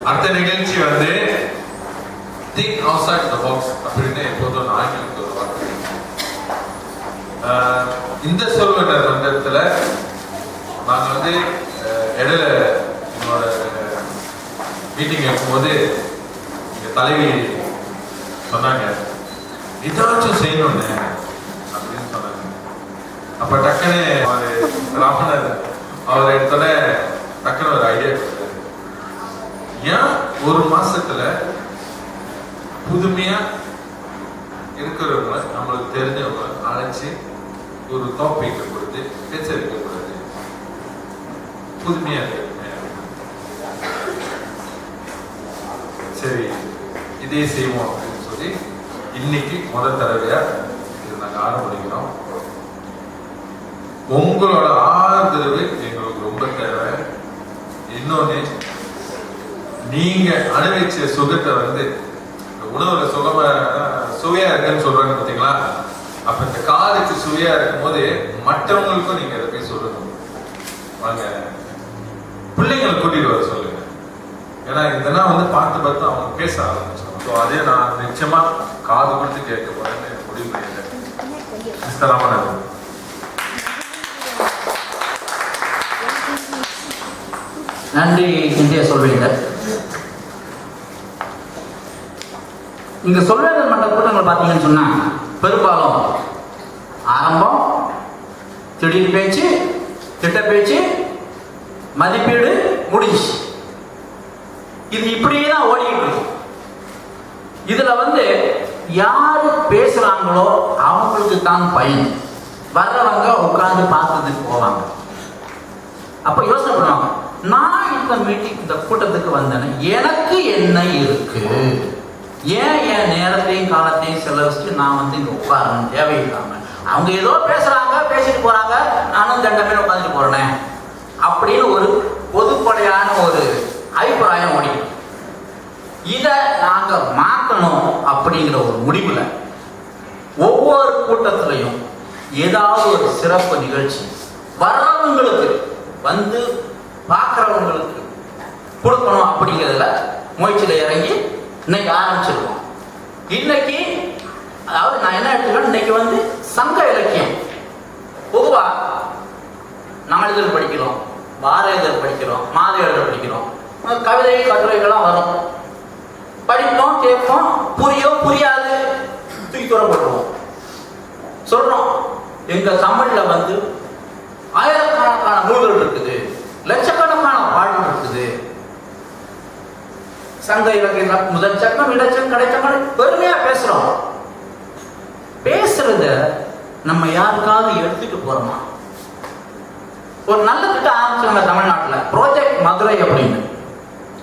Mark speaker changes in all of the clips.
Speaker 1: அடுத்த நிகழ்ச்சி வந்து திங்க் அவுட்சைட் த பாக்ஸ் அப்படின்னு எப்போதும் ஆங்கிலத்தில் ஒரு வார்த்தை. இந்த சொல்வனர் மன்றத்தில் நாங்கள் வந்து இடையில என்னோட மீட்டிங் இருக்கும்போது எங்கள் தலைவி சொன்னாங்க, ஏதாச்சும் செய்யணும்னு அப்படின்னு சொன்னாங்க. அப்போ டக்குன்னு ராமனர் அவர் எடுத்தோட டக்குன்னு ஒரு ஐடியா கொடுத்தாரு. ஏன் ஒரு மாசத்துல புதுமையா இருக்கிறவங்க நம்மளுக்கு தெரிஞ்சவங்க அழைச்சி ஒரு டாபிக் கொடுத்து பேச வைக்கக்கூடாது, புதுமையா இருக்கு. சரி இதே செய்வோம் அப்படின்னு சொல்லி இன்னைக்கு முதல் தடவையா இது நாங்கள் ஆரம்பிக்கிறோம். உங்களோட ஆதரவு எங்களுக்கு ரொம்ப தேவை. இன்னொன்னு, நீங்க அனுபவிச்ச சுகத்தை வந்து உணவுல சுவையா இருக்குன்னு சொல்றாங்க பாத்தீங்களா? அப்ப இந்த காலுக்கு சுவையா இருக்கும் போது மற்றவங்களுக்கும் நீங்க அதை போய் சொல்லணும். வாங்க பிள்ளைங்களை கூட்டிட்டு வர சொல்லுங்க. ஏன்னா இதெல்லாம் வந்து பார்த்து பார்த்து அவங்க பேச ஆரம்பிச்சோம். ஸோ அதே நான் நிச்சயமா காது கொடுத்து கேட்க போறேன்னு முடிவு பண்ணிட்டேன். சிஸ்டராமன்
Speaker 2: நன்றி. இந்திய சொல்வீங்க. இங்க சொல்வேந்தர் மன்ற கூட்டங்கள் பார்த்தீங்கன்னு சொன்னா பெரும்பாலும் ஆரம்பம், திடீர் பேச்சு, திட்ட பேச்சு, மதிப்பீடு, முடிஞ்சு. இது இப்படியே தான் ஓடிக்கிட்டு இருக்கு. இதுல வந்து யாரு பேசுறாங்களோ அவங்களுக்கு தான் பயன். வர்றவங்க உட்கார்ந்து பார்த்துட்டு போவாங்க. அப்ப யோசனை பண்ணுவாங்க, நான் இந்த மீட்டிங் இந்த கூட்டத்துக்கு வந்தேன்னு எனக்கு என்ன இருக்கு, ஏன் என் நேரத்தையும் காலத்தையும் செலவழிச்சு நான் வந்து இங்க உட்காரணும் தேவையில்லாம. அவங்க ஏதோ பேசுறாங்க, பேசிட்டு போறாங்க, நானும் தண்டமே உட்காந்துட்டு போறேன் அப்படின்னு ஒரு பொதுப்படையான ஒரு அபிப்பிராயம் முடியும். இதை நாங்க மாற்றணும் அப்படிங்கிற ஒரு முடிவுல ஒவ்வொரு கூட்டத்திலையும் ஏதாவது ஒரு சிறப்பு நிகழ்ச்சி வர்றவங்களுக்கு வந்து பார்க்கிறவங்களுக்கு கொடுக்கணும் அப்படிங்கிறதுல முயற்சியில இறங்கி இன்னைக்கு ஆரம்பிச்சிருக்கோம். இன்னைக்கு அதாவது நான் என்ன எடுத்துக்கிறேன், இன்னைக்கு வந்து சங்க இலக்கியம். பொதுவா நாளிதழ் படிக்கிறோம், வார இதழ் படிக்கிறோம், மாத இதழ் படிக்கிறோம், கவிதை கட்டுரைகள்லாம் வரும். படிப்போம், கேட்போம், புரியும் புரியாது தூக்கி தூர போட்டுருவோம். சொல்றோம் எங்க தமிழ்ல வந்து ஆயிரக்கணக்கான நூல்கள் இருக்குது, லட்சக்கணக்கான பாடல் இருக்குது. சங்க இலக்கியம் முதல் சக்கம், இடச்சம், கடைச்சம் பெருமையா பேசுறோம். பேசுறத நம்ம யாருக்காவது எடுத்துட்டு போறோமா? ஒரு நல்ல திட்டம் ஆரம்பிச்சாங்க தமிழ்நாட்டுல, ப்ராஜெக்ட் மதுரை அப்படின்னு.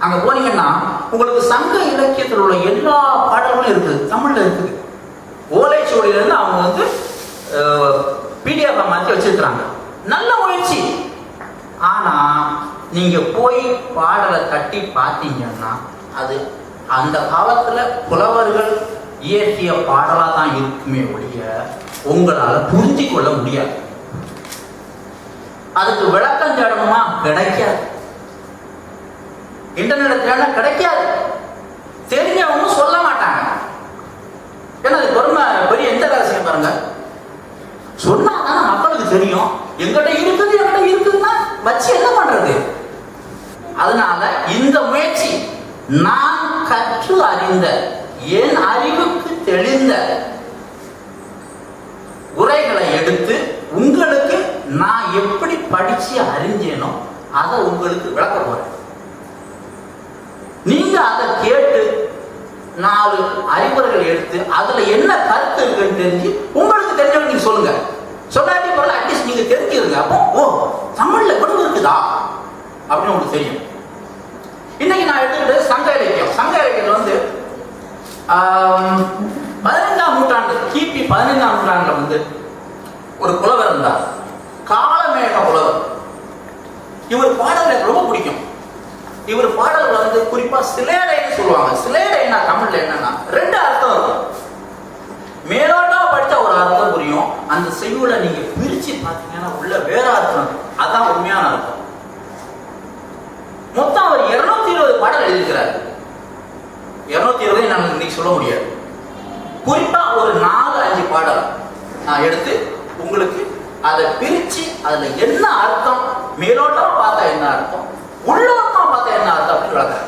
Speaker 2: அங்க போனீங்கன்னா உங்களுக்கு சங்க இலக்கியத்தில் உள்ள எல்லா பாடல்களும் இருக்குது, தமிழ்ல இருக்குது. ஓலைச்சுவடியில இருந்து அவங்க வந்து பிடிஎஃப் மாற்றி வச்சிருக்கிறாங்க. நல்ல முயற்சி. ஆனா நீங்க போய் பாடலை தட்டி பார்த்தீங்கன்னா அது அந்த காலத்துல புலவர்கள் இயற்றிய பாடலா தான் இருக்குமே ஒழிய உங்களால புரிஞ்சு கொள்ள முடியாது. அதுக்கு விளக்கம் தேடணுமா? கிடைக்காது. இன்டர்நெட் கிடைக்காது. தெரிஞ்சவங்க சொல்ல மாட்டாங்க. ஏன்னா அது பெரிய எந்த ரகசியம் பாருங்க. சொன்னாதான் மக்களுக்கு தெரியும். எங்கிட்ட இருக்குதுன்னா வச்சு என்ன பண்றது? அதனால இந்த முயற்சி நான் கற்று அறிந்த, என் அறிவுக்கு தெளிந்த உரைகளை எடுத்து உங்களுக்கு நான் எப்படி படிச்சு அறிஞ்சேனோ அதை உங்களுக்கு விளக்க போறேன். நீங்க அதை கேட்டு 4 அறிவுரைகள் எடுத்து அதுல என்ன கருத்து இருக்குன்னு தெரிஞ்சு உங்களுக்கு தெரிஞ்சவங்க நீங்க சொல்லுங்க. சொல்லாட்டி போல அட்லீஸ்ட் நீங்க தெரிஞ்சிருங்க. அப்போ ஓ தமிழ்ல இவ்வளவு இருக்குதா அப்படின்னு உங்களுக்கு தெரியும். இன்னைக்கு நான் எடுத்துக்கிட்டு சங்க இலக்கியம். சங்க இலக்கியம் வந்து 15ஆம் நூற்றாண்டு, கிபி 15ஆம் நூற்றாண்டுல வந்து ஒரு புலவர் இருந்தார், காலமேக புலவர். இவர் பாடல் எனக்கு ரொம்ப பிடிக்கும். இவர் பாடல்கள் வந்து குறிப்பா சிலேடைன்னு சொல்லுவாங்க. சிலேடைன்னா தமிழ்ல என்னன்னா 2 அர்த்தம் இருக்கும். மேலோட்டமா படிச்சா ஒரு அர்த்தம் புரியும், அந்த செய்யுளை நீங்க பிரிச்சு பார்த்தீங்கன்னா உள்ள வேற அர்த்தம். அதான் உண்மையான அர்த்தம். மொத்தம் அவர் 220 பாடல் எழுதியிருக்கிறார். சொல்ல முடியாது. குறிப்பா ஒரு 4-5 பாடல் நான் எடுத்து உங்களுக்கு அதை பிரிச்சு அதுல என்ன அர்த்தம், மேலோட்டமா பார்த்தா என்ன அர்த்தம், உள்ளோட்டமா பார்த்தா என்ன அர்த்தம் அப்படின்னு விளக்குறேன்.